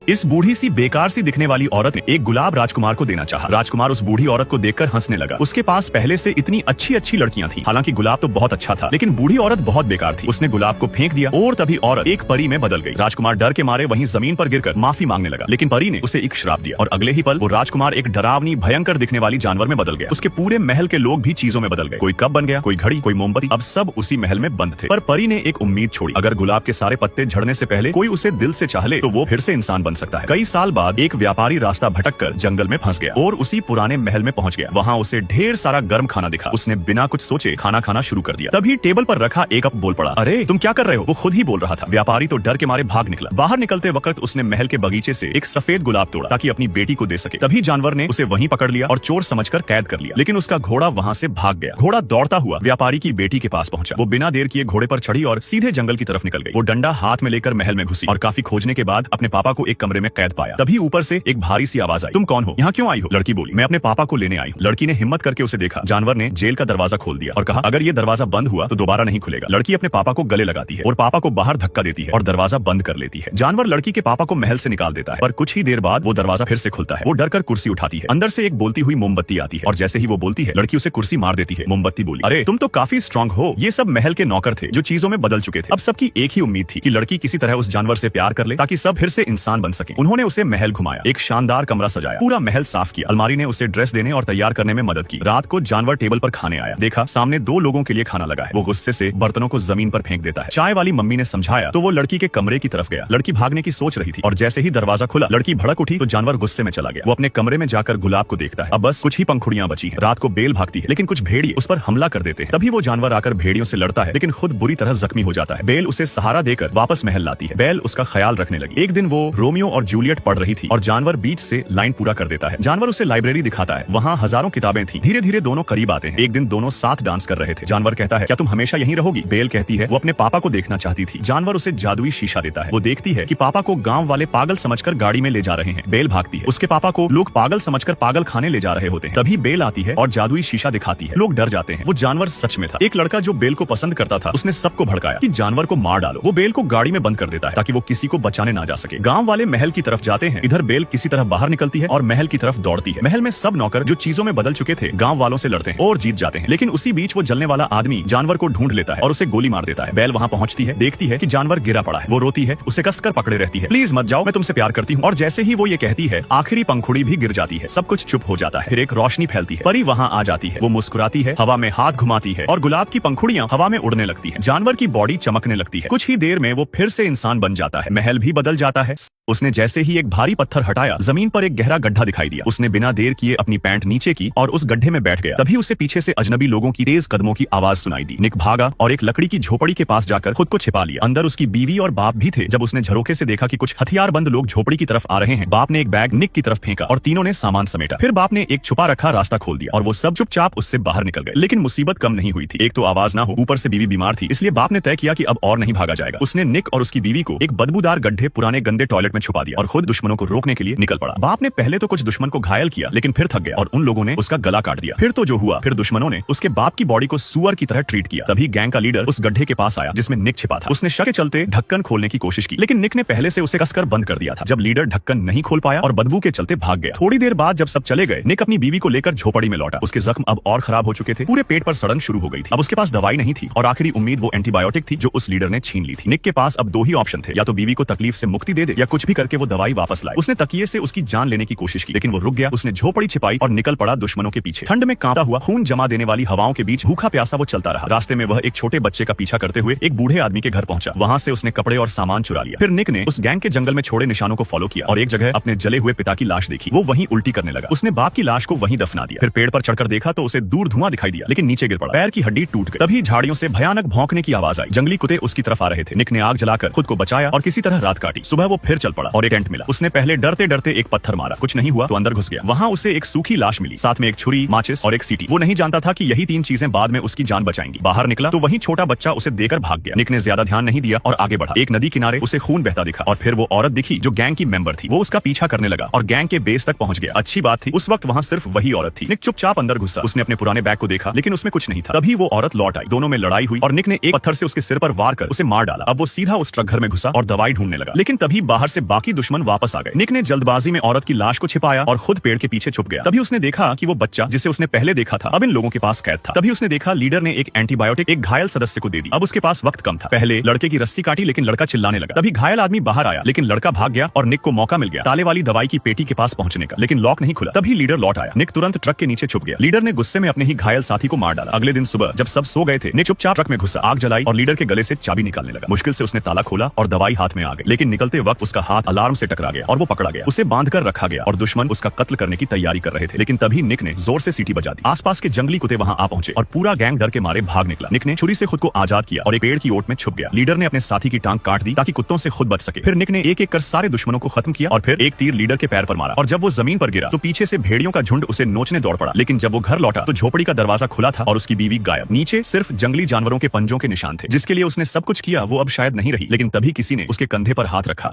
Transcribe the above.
इस बूढ़ी सी बेकार सी दिखने वाली औरत ने एक गुलाब राजकुमार को देना चाहा। राजकुमार उस बूढ़ी औरत को देखकर हंसने लगा। उसके पास पहले से इतनी अच्छी अच्छी लड़कियां थी। हालांकि गुलाब तो बहुत अच्छा था, लेकिन बूढ़ी औरत बहुत बेकार थी। उसने गुलाब को फेंक दिया और तभी औरत एक परी में बदल गई। राजकुमार डर के मारे वहीं जमीन पर गिरकर माफी मांगने लगा, लेकिन परी ने उसे एक श्राप दिया और अगले ही पल वो राजकुमार एक डरावनी भयंकर दिखने वाली जानवर में बदल गया। उसके पूरे महल के लोग भी चीजों में बदल गए। कोई कप बन गया, कोई घड़ी, कोई मोमबत्ती। अब सब उसी महल में बंद थे। पर परी ने एक उम्मीद छोड़ी, अगर गुलाब के सारे पत्ते झड़ने से पहले कोई उसे दिल से चाह ले तो वो फिर से इंसान बन सकता है। कई साल बाद एक व्यापारी रास्ता भटककर जंगल में फंस गया और उसी पुराने महल में पहुंच गया। वहाँ उसे ढेर सारा गर्म खाना दिखा। उसने बिना कुछ सोचे खाना खाना शुरू कर दिया। तभी टेबल पर रखा एक कप बोल पड़ा, अरे तुम क्या कर रहे हो? वो खुद ही बोल रहा था। व्यापारी तो डर के मारे भाग निकला। बाहर निकलते वक्त उसने महल के बगीचे से एक सफेद गुलाब तोड़ा ताकि अपनी बेटी को दे सके। तभी जानवर ने उसे वहीं पकड़ लिया और चोर समझकर कैद कर लिया, लेकिन उसका घोड़ा वहाँ से भाग गया। घोड़ा दौड़ता हुआ व्यापारी की बेटी के पास पहुंचा। वो बिना देर किए घोड़े पर चढ़ी और सीधे जंगल की तरफ निकल गई। वो डंडा हाथ में लेकर महल में घुसी और काफी खोजने के बाद अपने पापा को एक कमरे में कैद पाया। तभी ऊपर से एक भारी सी आवाज आई, तुम कौन हो? यहाँ क्यों आई हो? लड़की बोली, मैं अपने पापा को लेने आई हूँ। लड़की ने हिम्मत करके उसे देखा। जानवर ने जेल का दरवाजा खोल दिया और कहा, अगर ये दरवाजा बंद हुआ तो दोबारा नहीं खुलेगा। लड़की अपने पापा को गले लगाती है और पापा को बाहर धक्का देती है और दरवाजा बंद कर लेती है। जानवर लड़की के पापा को महल से निकाल देता है, पर कुछ ही देर बाद वो दरवाजा फिर से खुलता है। वो डर कर कुर्सी उठाती है। अंदर से एक बोलती हुई मोमबत्ती आती है और जैसे ही वो बोलती है, लड़की उसे कुर्सी मार देती है। मोमबत्ती बोली, अरे तुम तो काफी स्ट्रांग हो। ये सब महल के नौकर थे जो चीजों में बदल चुके थे। अब सबकी एक ही उम्मीद थी कि लड़की किसी तरह उस जानवर से प्यार कर ले ताकि सब फिर से इंसान बन सके। उन्होंने उसे महल घुमाया, एक शानदार कमरा सजाया, पूरा महल साफ किया। अलमारी ने उसे ड्रेस देने और तैयार करने में मदद की। रात को जानवर टेबल पर खाने आया। देखा सामने 2 लोगों के लिए खाना लगा है। वो गुस्से से बर्तनों को जमीन पर फेंक देता है। चाय वाली मम्मी ने समझाया तो वो लड़की के कमरे की तरफ गया। लड़की भागने की सोच रही थी और जैसे ही दरवाजा खुला, लड़की भड़क उठी तो जानवर गुस्से में चला गया। वो अपने कमरे में जाकर गुलाब को देखता है। अब बस कुछ ही पंखुड़ियां बची हैं। रात को बेल भागती है, लेकिन कुछ भेड़िए उस पर हमला कर देते हैं। तभी वो जानवर आकर भेड़ियों से लड़ता है, लेकिन खुद बुरी तरह जख्मी हो जाता है। बेल उसे सहारा देकर वापस महल लाती है। बेल उसका ख्याल रखने लगी। एक दिन वो रोमियो और जूलियट पढ़ रही थी और जानवर बीच से लाइन पूरा कर देता है। जानवर उसे लाइब्रेरी दिखाता है। वहाँ हजारों किताबें थी। धीरे धीरे दोनों करीब आते हैं। एक दिन दोनों साथ डांस कर रहे थे। जानवर कहता है, क्या तुम हमेशा यहीं रहोगी? बेल कहती है, वो अपने पापा को देखना चाहती थी। जानवर उसे जादुई शीशा देता है। वो देखती है कि पापा को गांव वाले पागल समझकर गाड़ी में ले जा रहे हैं। बेल भागती है। उसके पापा को लोग पागल समझकर पागल खाने ले जा रहे होते हैं। तभी बेल आती है और जादुई शीशा दिखाती है। लोग डर जाते हैं। वो जानवर सच में था। एक लड़का जो बेल को पसंद करता था, उसने सबको भड़काया कि जानवर को मार डालो। वो बेल को गाड़ी में बंद कर देता है ताकि वो किसी को बचाने ना जा सके। गांव वाले महल की तरफ जाते हैं। इधर बेल किसी तरह बाहर निकलती है और महल की तरफ दौड़ती है। महल में सब नौकर जो चीजों में बदल चुके थे गांव वालों से लड़ते हैं और जीत जाते हैं। लेकिन उसी बीच वो जलने वाला आदमी जानवर को ढूंढ लेता है और उसे गोली मार देता है। बेल वहां पहुंचती है, देखती है कि जानवर गिरा पड़ा है। वो रोती है, उसे कसकर पकड़े रहती है। प्लीज मत जाओ, मैं तुमसे प्यार करती हूँ। और जैसे ही वो ये कहती है, आखिरी पंखुड़ी भी गिर जाती है। सब कुछ चुप हो जाता है। फिर एक रोशनी फैलती है। परी वहाँ आ जाती है। वो मुस्कुराती है, हवा में हाथ घुमाती है और गुलाब की पंखुड़ियां हवा में उड़ने लगती है। जानवर की बॉडी चमकने लगती है। कुछ ही देर में वो फिर से इंसान बन जाता है। महल भी बदल जाता है। उसने जैसे ही एक भारी पत्थर हटाया, जमीन पर एक गहरा गड्ढा दिखाई दिया। उसने बिना देर किए अपनी पैंट नीचे की और उस गड्ढे में बैठ गया। तभी उसे पीछे से अजनबी लोगों की तेज कदमों की आवाज सुनाई दी। निक भागा और एक लकड़ी की झोपड़ी के पास जाकर खुद को छिपा लिया। अंदर उसकी बीवी और बाप भी थे। जब उसने झरोखे से देखा कि कुछ हथियारबंद लोग झोपड़ी की तरफ आ रहे हैं, बाप ने एक बैग निक की तरफ फेंका और तीनों ने सामान समेटा। फिर बाप ने एक छुपा रखा रास्ता खोल दिया और वो सब चुपचाप उससे बाहर निकल गए। लेकिन मुसीबत कम नहीं हुई थी। एक तो आवाज ना हो, ऊपर से बीवी बीमार थी, इसलिए बाप ने तय किया कि अब और नहीं भागा जाएगा। उसने निक और उसकी बीवी को एक बदबूदार गड्ढे पुराने गंदे टॉयलेट में छुपा दिया और खुद दुश्मनों को रोकने के लिए निकल पड़ा। बाप ने पहले तो कुछ दुश्मन को घायल किया, लेकिन फिर थक गया और उन लोगों ने उसका गला काट दिया। फिर तो जो हुआ, फिर दुश्मनों ने उसके बाप की बॉडी को सुअर की तरह ट्रीट किया। तभी गैंग का लीडर उस गड्ढे के पास आया जिसमें निक छिपा था। उसने शक के चलते ढक्कन खोलने की कोशिश की, लेकिन निक ने पहले से उसे कसकर बंद कर दिया था। जब लीडर ढक्कन नहीं खोल पाया और बदबू के चलते भाग गया। थोड़ी देर बाद जब सब चले गए, निक अपनी बीवी को लेकर झोपड़ी में लौटा। उसके जख्म अब और खराब हो चुके थे। पूरे पेट पर सड़न शुरू हो गई थी। अब उसके पास दवाई नहीं थी और आखिरी उम्मीद वो एंटीबायोटिक थी जो उस लीडर ने छीन ली थी। निक के पास अब 2 ही ऑप्शन थे, या तो बीवी को तकलीफ से मुक्ति दे दे या कुछ भी करके वो दवाई वापस लाए। उसने तकिए से उसकी जान लेने की कोशिश की, लेकिन वो रुक गया। उसने झोपड़ी छिपाई और निकल पड़ा दुश्मनों के पीछे। ठंड में कांपता हुआ, खून जमा देने वाली हवाओं के बीच भूखा प्यासा वो चलता रहा। रास्ते में वह एक छोटे बच्चे का पीछा करते हुए एक बूढ़े आदमी के घर पहुंचा। वहां से उसने कपड़े और सामान चुरा लिया। फिर निक ने उस गैंग के जंगल में छोड़े निशानों को फॉलो किया और एक जगह अपने जले हुए पिता की लाश देखी। वो वहीं उल्टी करने लगा। उसने बाप की लाश को वहीं दफना दिया। फिर पेड़ पर चढ़कर देखा तो उसे दूर धुआं दिखाई दिया, लेकिन नीचे गिर पड़ा। पैर की हड्डी टूट गई। तभी झाड़ियों से भयानक भौंकने की आवाज आई। जंगली कुत्ते उसकी तरफ आ रहे थे। निक ने आग जलाकर खुद को बचाया और किसी तरह रात काटी। सुबह वो फिर चल पड़ा और एक टेंट मिला। उसने पहले डरते डरते एक पत्थर मारा, कुछ नहीं हुआ तो अंदर घुस गया। वहां उसे एक सूखी लाश मिली, साथ में एक छुरी, माचिस और एक सीटी। वो नहीं जानता था कि यही 3 चीजें बाद में उसकी जान बचाएंगी। बाहर निकला तो वहीं छोटा बच्चा उसे देकर भाग गया। निक ने ज्यादा ध्यान नहीं दिया और आगे बढ़ा। एक नदी किनारे उसे खून बहता दिखा और फिर वो औरत दिखी जो गैंग की मेंबर थी। वो उसका पीछा करने लगा और गैंग के बेस तक पहुंच गया। अच्छी बात थी, उस वक्त वहां सिर्फ वही औरत थी। निक चुपचाप अंदर घुसा। उसने अपने पुराने बैग को देखा, लेकिन उसमें कुछ नहीं था। तभी वो औरत लौट आई। दोनों में लड़ाई हुई और निक ने एक पत्थर से उसके सिर पर वार कर उसे मार डाला। अब वो सीधा उस ट्रक घर में घुसा और दवाई ढूंढने लगा, लेकिन तभी बाहर से बाकी दुश्मन वापस आ गए। निक ने जल्दबाजी में औरत की लाश को छिपाया और खुद पेड़ के पीछे छुप गया। तभी उसने देखा कि वो बच्चा जिसे उसने पहले देखा था अब इन लोगों के पास कैद था। तभी उसने देखा लीडर ने एक एंटीबायोटिक एक घायल सदस्य को दे दी। अब उसके पास वक्त कम था। पहले लड़के की रस्सी काटी लेकिन लड़का चिल्लाने लगा। तभी घायल आदमी बाहर आया लेकिन लड़का भाग गया और निक को मौका मिल गया ताले वाली दवाई की पेटी के पास पहुंचने का, लेकिन लॉक नहीं खुला। तभी लीडर लौट आया। निक तुरंत ट्रक के नीचे छुप गया। लीडर ने गुस्से में अपने ही घायल साथी को मार डाला। अगले दिन सुबह जब सब सो गए थे, निक चुपचाप ट्रक में घुसा, आग जलाई और लीडर के गले से चाबी निकालने लगा। मुश्किल से उसने ताला खोला और दवाई हाथ में आ गई, लेकिन निकलते वक्त उसका हाथ अलार्म से टकरा गया और वो पकड़ा गया। उसे बांधकर रखा गया और दुश्मन उसका कत्ल करने की तैयारी कर रहे थे। लेकिन तभी निक ने जोर से सीटी बजा दी। आसपास के जंगली कुत्ते वहां आ पहुंचे और पूरा गैंग डर के मारे भाग निकला। निक ने छुरी से खुद को आजाद किया और एक पेड़ की ओट में छुप गया। लीडर ने अपने साथी की टांग काट दी ताकि कुत्तों से खुद बच सके। फिर निक ने एक एक कर सारे दुश्मनों को खत्म किया और फिर एक तीर लीडर के पैर पर मारा और जब वो जमीन पर गिरा तो पीछे से भेड़ियों का झुंड उसे नोचने दौड़ पड़ा। लेकिन जब वो घर लौटा तो झोपड़ी का दरवाजा खुला था और उसकी बीवी गायब। नीचे सिर्फ जंगली जानवरों के पंजों के निशान थे। जिसके लिए उसने सब कुछ किया वो अब शायद नहीं रही, लेकिन तभी किसी ने उसके कंधे पर हाथ रखा।